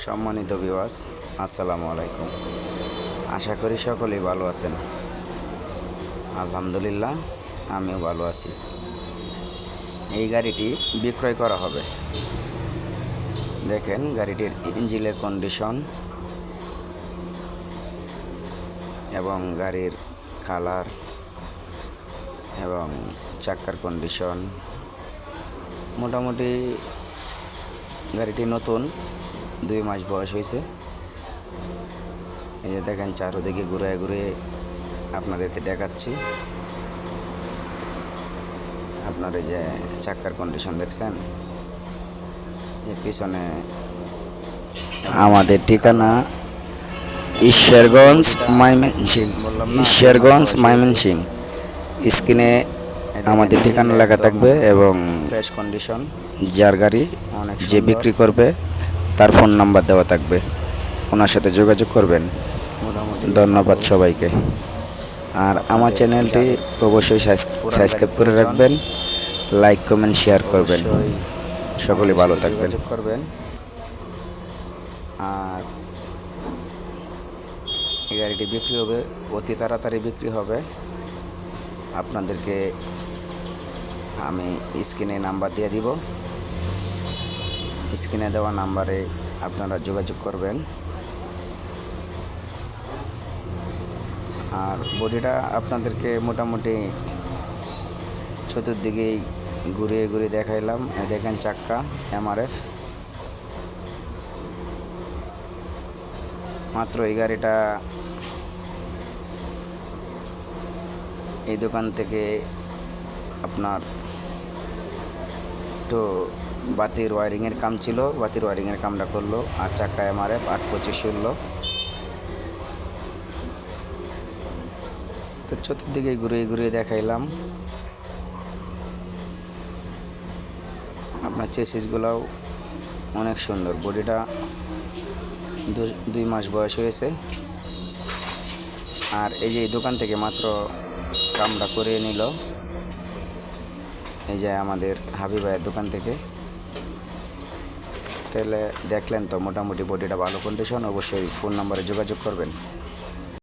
সম্মানিত ভিউয়ার্স, আসসালামু আলাইকুম। আশা করি সকলেই ভালো আছেন। আলহামদুলিল্লাহ, আমিও ভালো আছি। এই গাড়িটি বিক্রয় করা হবে। দেখেন গাড়িটির ইঞ্জিনের কন্ডিশন এবং গাড়ির কালার এবং চাকার কন্ডিশন। মোটামুটি গাড়িটি নতুন, 2 মাস বয়স হয়েছে। এই যে দেখেন, চারদিকে ঘুরে ঘুরে আপনাদেরকে দেখাচ্ছি। আপনার এই যে চাকার কন্ডিশন দেখছেন। এর পিছনে আমাদের ঠিকানা ঈশ্বরগঞ্জ ময়মনসিংহ। স্ক্রিনে আমাদের ঠিকানা লেখা থাকবে এবং ফ্রেশ কন্ডিশন। যার গাড়ি যে বিক্রি করবে তার ফোন নাম্বার দেওয়া থাকবে, ওনার সাথে যোগাযোগ করবেন। ধন্যবাদ সবাইকে। আর আমার চ্যানেলটি অবশ্যই সাবস্ক্রাইব করে রাখবেন, লাইক কমেন্ট শেয়ার করবেন। সকলে ভালো থাকবেন। আর এই গাড়িটি বিক্রি হবে, অতি তাড়াতাড়ি বিক্রি হবে। আপনাদেরকে আমি স্ক্রিনে নাম্বার দিয়ে দিব। স্ক্রিনে দেওয়া নাম্বারে আপনারা যোগাযোগ করবেন। আর বডিটা আপনাদেরকে মোটামুটি চতুর্দিকেই ঘুরিয়ে ঘুরিয়ে দেখাইলাম। দেখেন চাক্কা এমআরএফ। মাত্র এই গাড়িটা এই দোকান থেকে আপনার একটু বাতির ওয়ারিংয়ের কাম ছিল, বাতির ওয়ারিংয়ের কামটা করলো। আর চাক্কা এমআরএফ 825 তো চতুর্দিকে ঘুরিয়ে ঘুরিয়ে দেখাইলাম। আপনার চেসিসগুলোও অনেক সুন্দর। বডিটা 2 মাস বয়স হয়েছে। আর এই যে এই দোকান থেকে মাত্র কামটা করে নিল, এই যে আমাদের হাবিব ভাইয়ের দোকান থেকে। তাহলে দেখলেন তো মোটামুটি বডিটা ভালো কন্ডিশন। অবশ্যই ফোন নম্বরে যোগাযোগ করবেন।